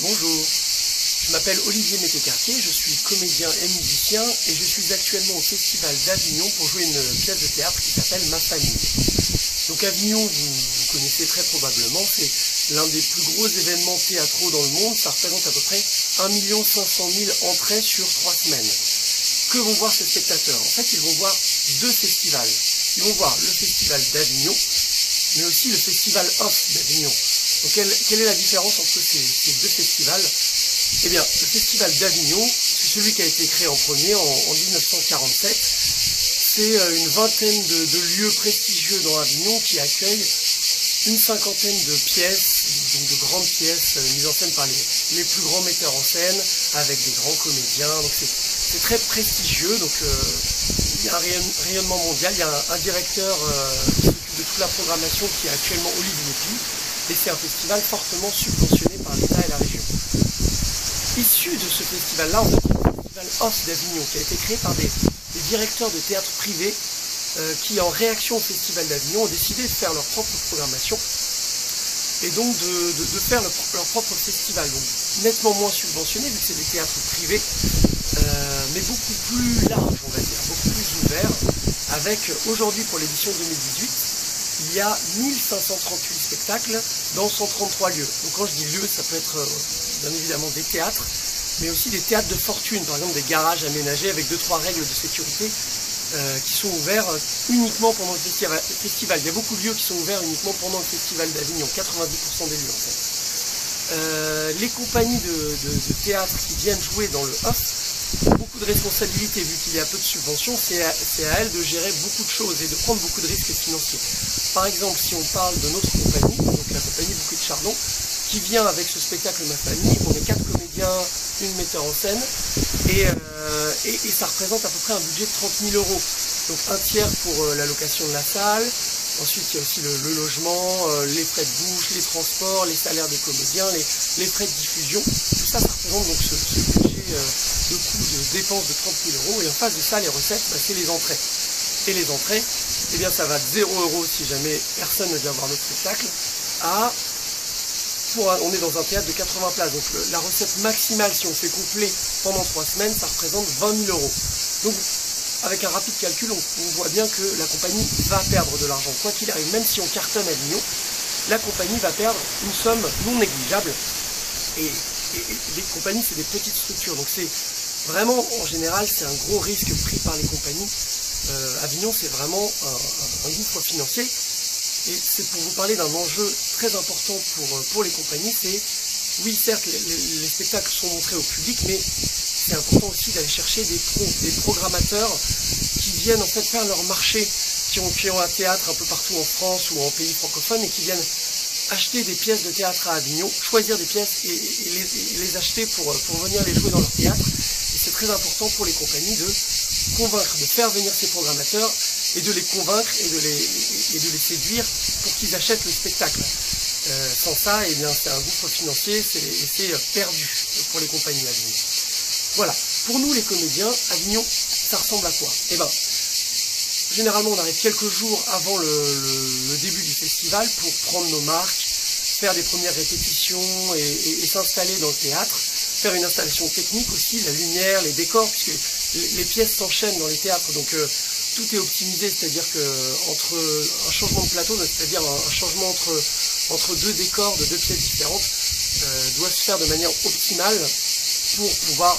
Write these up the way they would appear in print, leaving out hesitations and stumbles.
Bonjour, je m'appelle Olivier Métécartier, je suis comédien et musicien et je suis actuellement au Festival d'Avignon pour jouer une pièce de théâtre qui s'appelle Ma famille. Donc Avignon, vous connaissez très probablement, c'est l'un des plus gros événements théâtraux dans le monde, ça représente à peu près 1 500 000 entrées sur 3 semaines. Que vont voir ces spectateurs? En fait, ils vont voir deux festivals. Ils vont voir le Festival d'Avignon, mais aussi le Festival Off d'Avignon. Donc quelle est la différence entre ces deux festivals? Eh bien, le Festival d'Avignon, c'est celui qui a été créé en premier en 1947. C'est une vingtaine de lieux prestigieux dans Avignon qui accueillent une cinquantaine de pièces, donc de grandes pièces mises en scène par les plus grands metteurs en scène, avec des grands comédiens. Donc c'est très prestigieux, donc il y a un rayonnement mondial, il y a un directeur qui s'occupe de toute la programmation qui est actuellement Olivier Pi, et c'est un festival fortement subventionné par l'État et la région. Issu de ce festival-là, en fait, il y a le Festival Off d'Avignon qui a été créé par des directeurs de théâtre privés qui, en réaction au Festival d'Avignon, ont décidé de faire leur propre programmation et donc de faire leur propre festival, donc nettement moins subventionné vu que c'est des théâtres privés, mais beaucoup plus large, on va dire, beaucoup plus ouvert, avec aujourd'hui pour l'édition 2018, il y a 1538 spectacles dans 133 lieux. Donc quand je dis lieux, ça peut être bien évidemment des théâtres, mais aussi des théâtres de fortune, par exemple des garages aménagés avec 2-3 règles de sécurité qui sont ouverts uniquement pendant le festival. Il y a beaucoup de lieux qui sont ouverts uniquement pendant le Festival d'Avignon, 90% des lieux en fait. Les compagnies de théâtre qui viennent jouer dans le off ont beaucoup de responsabilités, vu qu'il y a peu de subventions, c'est à elles de gérer beaucoup de choses et de prendre beaucoup de risques financiers. Par exemple, si on parle de notre compagnie, donc la compagnie Bouquet de Chardon, qui vient avec ce spectacle Ma famille, on est 4 comédiens, une metteur en scène, et ça représente à peu près un budget de 30 000 €. Donc un tiers pour la location de la salle, ensuite il y a aussi le logement, les frais de bouche, les transports, les salaires des comédiens, les frais de diffusion, tout ça, ça représente donc ce budget de coût de dépenses de 30 000 €, et en face de ça, les recettes, c'est les entrées. Et les entrées, eh bien ça va de 0 € si jamais personne ne vient voir notre spectacle, on est dans un théâtre de 80 places, donc la recette maximale, si on fait complet pendant 3 semaines, ça représente 20 000 €. Donc, avec un rapide calcul, on voit bien que la compagnie va perdre de l'argent. Quoi qu'il arrive, même si on cartonne à Avignon, la compagnie va perdre une somme non négligeable. Et les compagnies, c'est des petites structures, donc c'est vraiment, en général, c'est un gros risque pris par les compagnies. Avignon, c'est vraiment un gouffre financier. Et c'est pour vous parler d'un enjeu très important pour les compagnies, c'est, oui certes les spectacles sont montrés au public, mais c'est important aussi d'aller chercher des programmateurs qui viennent en fait faire leur marché, qui ont un théâtre un peu partout en France ou en pays francophones et qui viennent acheter des pièces de théâtre à Avignon, choisir des pièces et les acheter pour venir les jouer dans leur théâtre. Et c'est très important pour les compagnies de convaincre, de faire venir ces programmateurs et de les convaincre et de les séduire pour qu'ils achètent le spectacle. Sans ça, eh bien, c'est un gouffre financier, c'est perdu pour les compagnies à Avignon. Voilà, pour nous les comédiens, Avignon, ça ressemble à quoi? Eh bien, généralement on arrive quelques jours avant le début du festival pour prendre nos marques, faire des premières répétitions et s'installer dans le théâtre, faire une installation technique aussi, la lumière, les décors, puisque les pièces s'enchaînent dans les théâtres, donc tout est optimisé, c'est-à-dire que entre un changement de plateau, c'est-à-dire un changement entre deux décors de deux pièces différentes, doit se faire de manière optimale pour pouvoir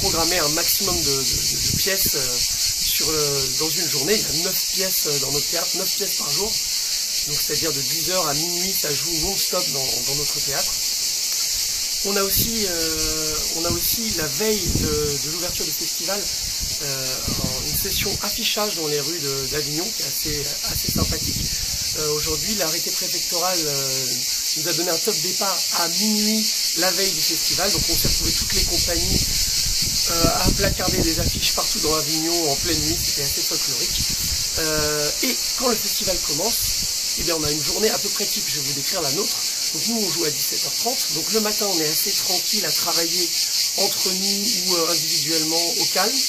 programmer un maximum de pièces dans une journée. Il y a 9 pièces dans notre théâtre, 9 pièces par jour, donc c'est-à-dire de 10h à minuit, ça joue non-stop dans notre théâtre. On a aussi la veille de l'ouverture du festival une session affichage dans les rues d'Avignon qui est assez sympathique. Aujourd'hui, l'arrêté préfectoral nous a donné un top départ à minuit la veille du festival, donc on s'est retrouvé toutes les compagnies à placarder des affiches partout dans Avignon en pleine nuit, c'était assez folklorique. Et quand le festival commence, eh bien on a une journée à peu près type, je vais vous décrire la nôtre. Donc nous on joue à 17h30, donc le matin on est assez tranquille à travailler entre nous ou individuellement au calme.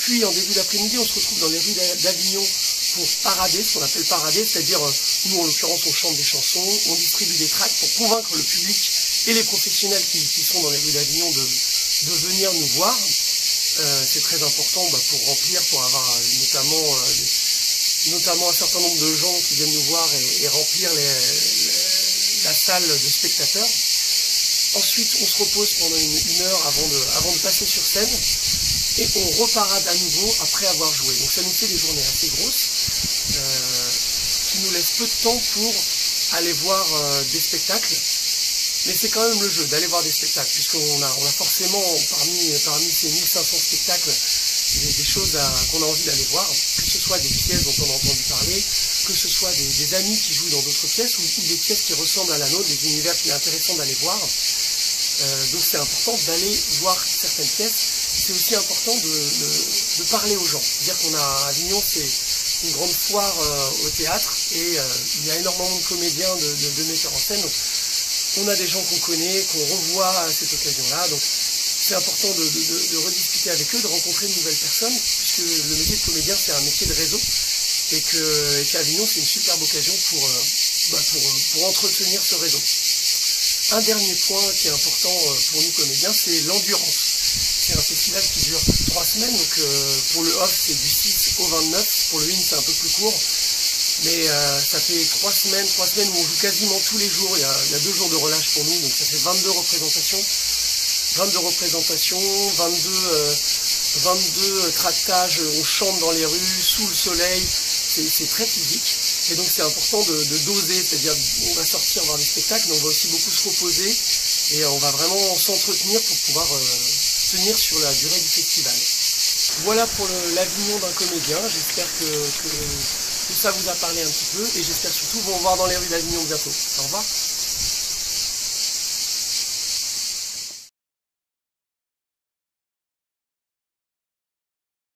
Puis en début d'après-midi on se retrouve dans les rues d'Avignon pour parader, ce qu'on appelle parader, c'est-à-dire nous en l'occurrence on chante des chansons, on distribue des tracts pour convaincre le public et les professionnels qui sont dans les rues d'Avignon de venir nous voir. C'est très important pour remplir, pour avoir notamment un certain nombre de gens qui viennent nous voir et remplir la salle de spectateurs. Ensuite, on se repose pendant une heure avant de passer sur scène et on reparade à nouveau après avoir joué. Donc ça nous fait des journées assez grosses qui nous laissent peu de temps pour aller voir des spectacles. Mais c'est quand même le jeu d'aller voir des spectacles, puisqu'on a forcément parmi ces 1500 spectacles des choses qu'on a envie d'aller voir, que ce soit des pièces dont on a entendu parler, que ce soit des amis qui jouent dans d'autres pièces, ou des pièces qui ressemblent à la nôtre, des univers qu'il est intéressant d'aller voir. Donc c'est important d'aller voir certaines pièces. C'est aussi important de parler aux gens. Dire qu'on a à Avignon, c'est une grande foire au théâtre, et il y a énormément de comédiens, de metteurs en scène. Donc, on a des gens qu'on connaît, qu'on revoit à cette occasion-là. Donc c'est important de rediscuter avec eux, de rencontrer de nouvelles personnes, puisque le métier de comédien, c'est un métier de réseau, et qu'Avignon, c'est une superbe occasion pour entretenir ce réseau. Un dernier point qui est important pour nous comédiens, c'est l'endurance. C'est un festival qui dure 3 semaines, donc pour le off, c'est du 6 au 29, pour le in, c'est un peu plus court. Mais ça fait 3 semaines où on joue quasiment tous les jours. Il y a 2 jours de relâche pour nous, donc ça fait 22 représentations, 22 tractages, on chante dans les rues, sous le soleil, c'est très physique. Et donc c'est important de doser, c'est-à-dire on va sortir voir des spectacles, mais on va aussi beaucoup se reposer, et on va vraiment s'entretenir pour pouvoir tenir sur la durée du festival. Voilà pour l'Avignon d'un comédien. J'espère que ça vous a parlé un petit peu, et j'espère surtout vous revoir dans les rues d'Avignon bientôt. Au revoir.